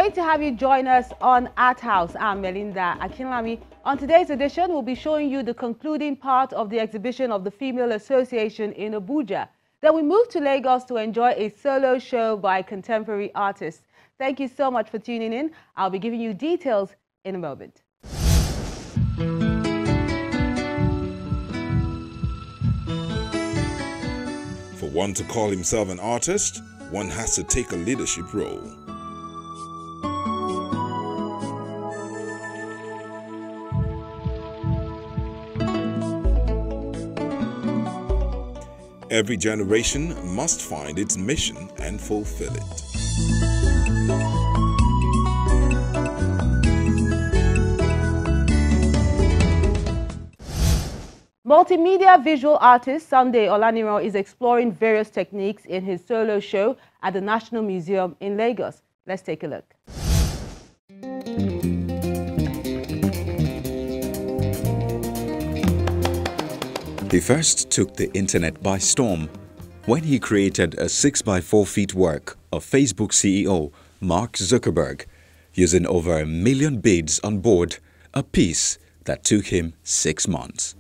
great to have you join us on Art House. I'm Melinda Akinlami. On today's edition, we'll be showing you the concluding part of the exhibition of the Female Association in Abuja. Then we move to Lagos to enjoy a solo show by contemporary artists. Thank you so much for tuning in. I'll be giving you details in a moment. For one to call himself an artist, one has to take a leadership role. Every generation must find its mission and fulfill it. Multimedia visual artist Sunday Olaniran is exploring various techniques in his solo show at the National Museum in Lagos. Let's take a look. He first took the internet by storm when he created a 6x4 feet work of Facebook CEO Mark Zuckerberg using over 1 million beads on board, a piece that took him 6 months.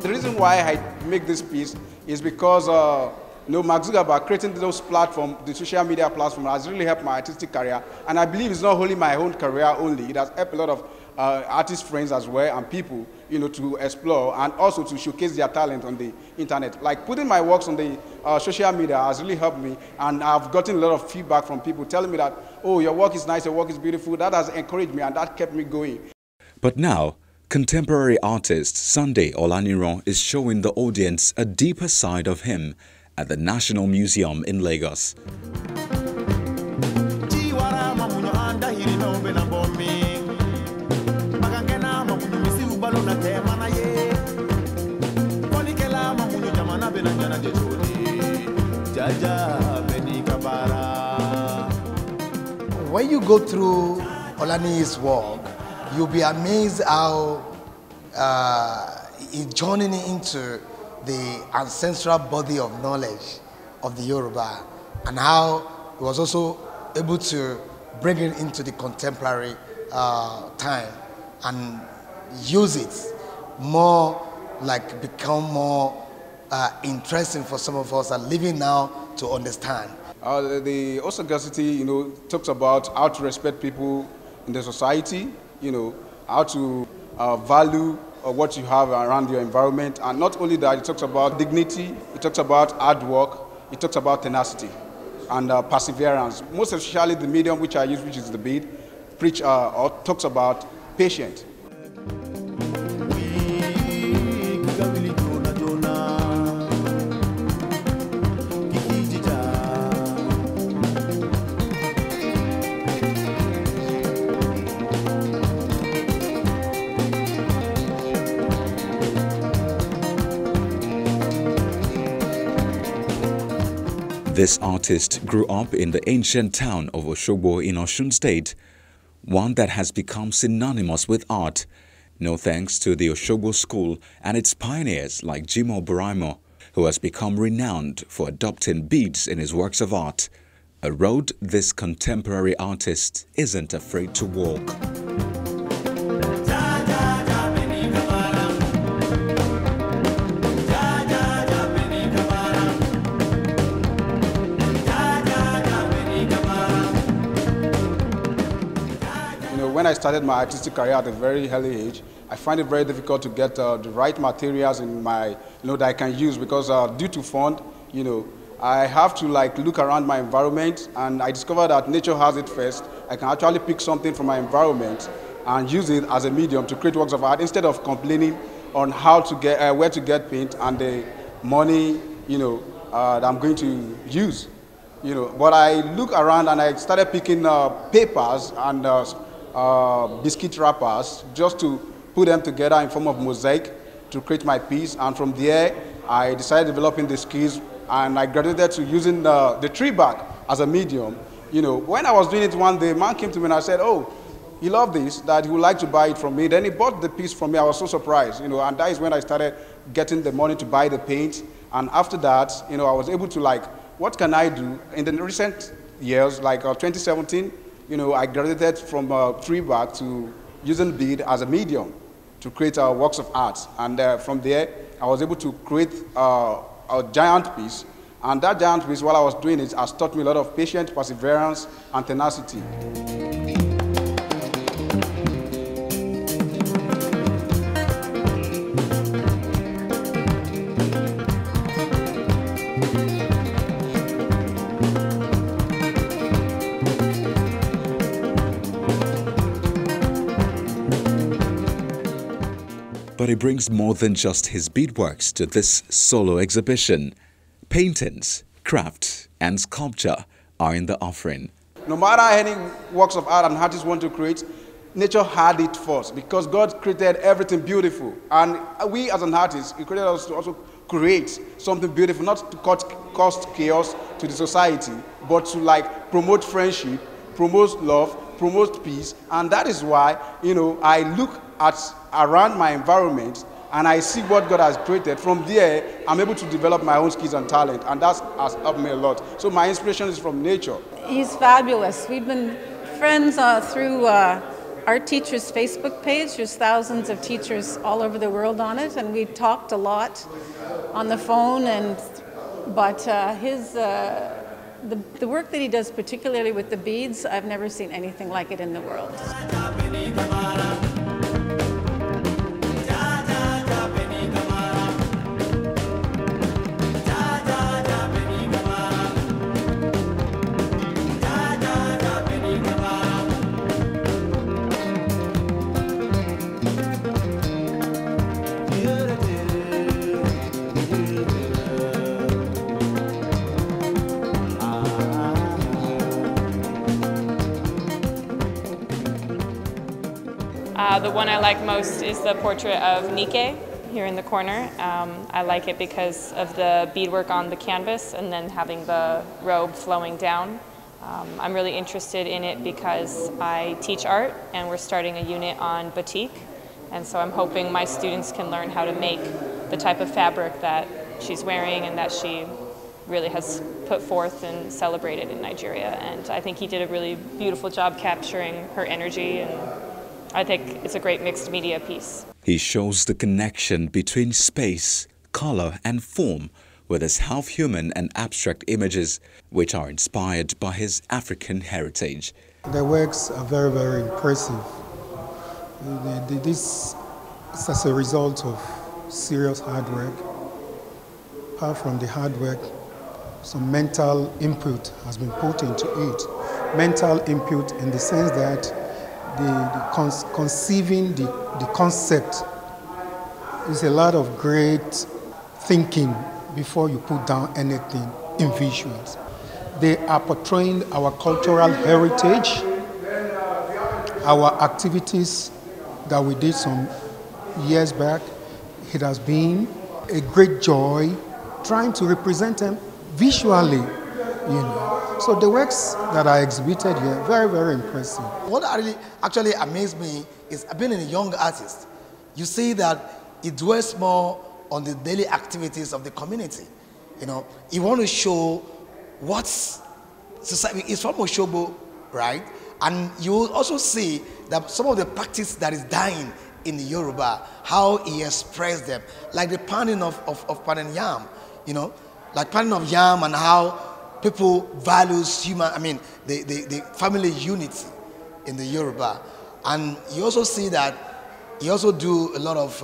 The reason why I make this piece is because Mark Zuckerberg creating those platforms, the social media platform, has really helped my artistic career. And I believe it's not only my own career only. It has helped a lot of artist friends as well and people, to explore and also to showcase their talent on the internet. Like putting my works on the social media has really helped me, and I've gotten a lot of feedback from people telling me that, oh, your work is nice, your work is beautiful. That has encouraged me and that kept me going. But now, contemporary artist Sunday Olaniran is showing the audience a deeper side of him at the National Museum in Lagos. When you go through Olani's work, you'll be amazed how he's journeying into the ancestral body of knowledge of the Yoruba, and how he was also able to bring it into the contemporary time and use it more, like become more interesting for some of us that are living now to understand. The Osagacity, talks about how to respect people in the society, how to value what you have around your environment. And not only that, it talks about dignity, it talks about hard work, it talks about tenacity and perseverance. Most especially the medium which I use, which is the bead, or talks about patience. This artist grew up in the ancient town of Oshogbo in Osun State, one that has become synonymous with art, no thanks to the Oshogbo School and its pioneers like Jimoh Buraimo, who has become renowned for adopting beads in his works of art, a road this contemporary artist isn't afraid to walk. When I started my artistic career at a very early age, I find it very difficult to get the right materials in my, that I can use, because due to fund, I have to look around my environment, and I discovered that nature has it first. I can actually pick something from my environment and use it as a medium to create works of art instead of complaining on how to get, where to get paint and the money, that I'm going to use. But I look around and I started picking papers and biscuit wrappers just to put them together in form of mosaic to create my piece. And from there, I decided developing the skills, and I graduated to using the tree bark as a medium. When I was doing it one day, a man came to me and I said, oh, he loved this, that he would like to buy it from me. Then he bought the piece from me. I was so surprised, and that is when I started getting the money to buy the paint And after that, I was able to like, what can I do? In the recent years, like 2017, I graduated from tree bark to using bead as a medium to create works of art. And from there, I was able to create a giant piece. And that giant piece, while I was doing it, has taught me a lot of patience, perseverance, and tenacity. But he brings more than just his beadworks to this solo exhibition. Paintings, craft, and sculpture are in the offering. No matter any works of art an artist want to create, nature had it first because God created everything beautiful. And we as an artist, He created us to also create something beautiful, not to cause chaos to the society, but to like promote friendship, promote love, promote peace. And that is why, I look around my environment and I see what God has created. From there, I'm able to develop my own skills and talent, and that has helped me a lot. So my inspiration is from nature. He's fabulous. We've been friends through our teachers' Facebook page. There's thousands of teachers all over the world on it, and we've talked a lot on the phone. But the work that he does, particularly with the beads, I've never seen anything like it in the world. The one I like most is the portrait of Nike here in the corner. I like it because of the beadwork on the canvas and then having the robe flowing down. I'm really interested in it because I teach art and we're starting a unit on batik. And so I'm hoping my students can learn how to make the type of fabric that she's wearing and that she really has put forth and celebrated in Nigeria. And I think he did a really beautiful job capturing her energy, and I think it's a great mixed media piece. He shows the connection between space, color, and form with his half-human and abstract images, which are inspired by his African heritage. The works are very, very impressive. This is as a result of serious hard work. Apart from the hard work, some mental input has been put into it. Mental input in the sense that conceiving the concept is a lot of great thinking before you put down anything in visuals. They are portraying our cultural heritage, our activities that we did some years back. It has been a great joy trying to represent them visually, So the works that are exhibited here, very, very impressive. What really actually amazed me is being a young artist. You see that it dwells more on the daily activities of the community. You want to show what's society is from Oshogbo, right? And you will also see that some of the practice that is dying in the Yoruba, how he expressed them, like the pounding of pounding yam, like pounding of yam, and how people values the family unity in the Yoruba. And you also see that he also do a lot of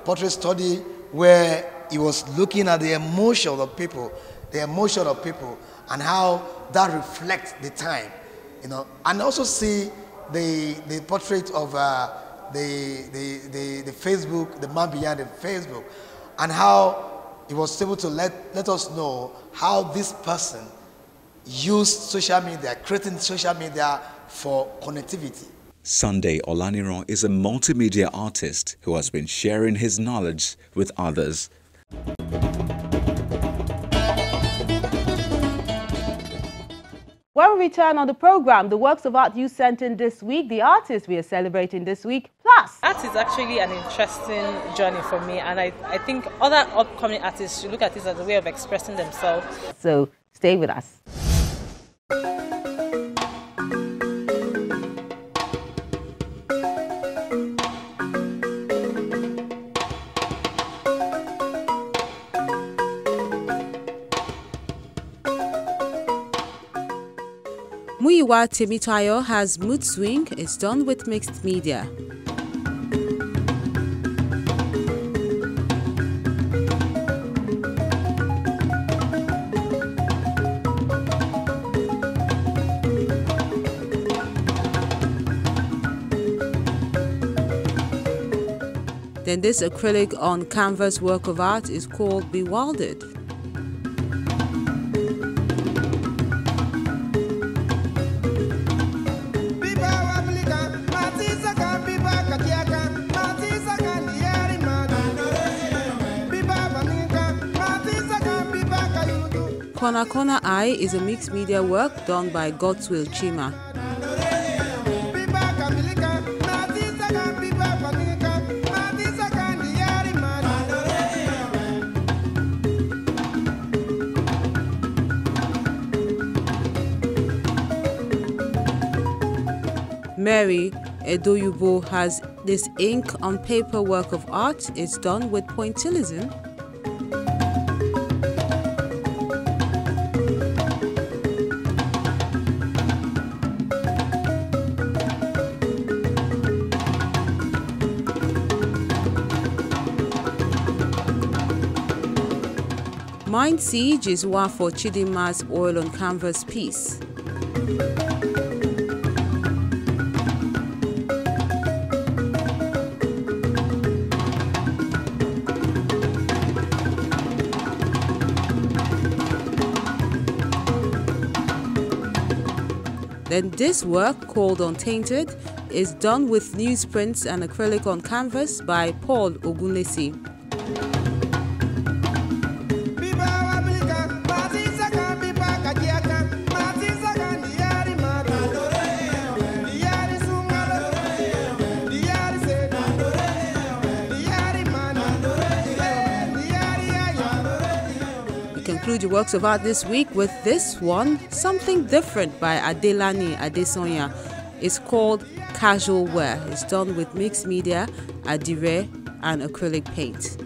portrait study where he was looking at the emotion of people, and how that reflects the time, And also see the portrait of the Facebook, the man behind the Facebook, and how he was able to let us know how this person used social media, creating social media for connectivity. Sunday Olaniran is a multimedia artist who has been sharing his knowledge with others. Well, When we return on the program, the works of art you sent in this week, the artists we are celebrating this week, plus art is actually an interesting journey for me, and I think other upcoming artists should look at this as a way of expressing themselves. So stay with us. Muyiwa Temitayo has Mood Swing. It's done with mixed media. Then this acrylic on canvas work of art is called Bewildered. Kona Kona Eye is a mixed media work done by Godswill Chima. Mary Edoyubo has this ink on paper work of art. It's done with pointillism. Mind Siege is one for Chidima's oil on canvas piece. Then this work, called Untainted, is done with newsprints and acrylic on canvas by Paul Ogunlesi. Conclude your works of art this week with this one, Something Different by Adelani Adesonya. It's called Casual Wear. It's done with mixed media, adire, and acrylic paint.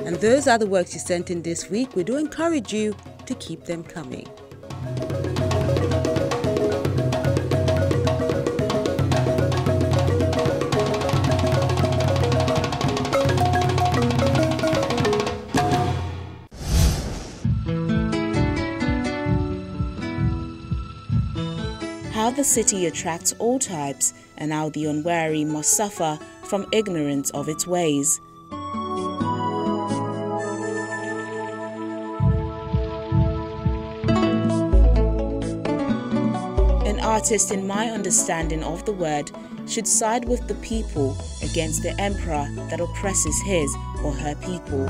And those are the works you sent in this week. We do encourage you to keep them coming. How the city attracts all types, and how the unwary must suffer from ignorance of its ways. An artist, in my understanding of the word, should side with the people against the emperor that oppresses his or her people.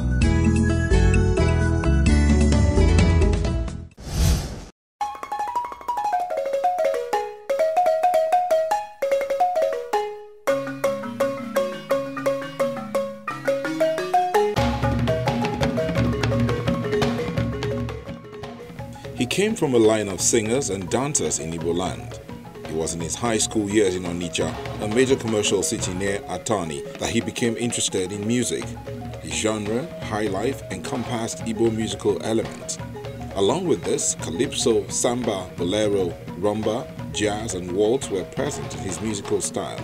He came from a line of singers and dancers in Igbo land. It was in his high school years in Onitsha, a major commercial city near Atani, that he became interested in music. His genre, high life, encompassed Igbo musical elements. Along with this, calypso, samba, bolero, rumba, jazz and waltz were present in his musical style.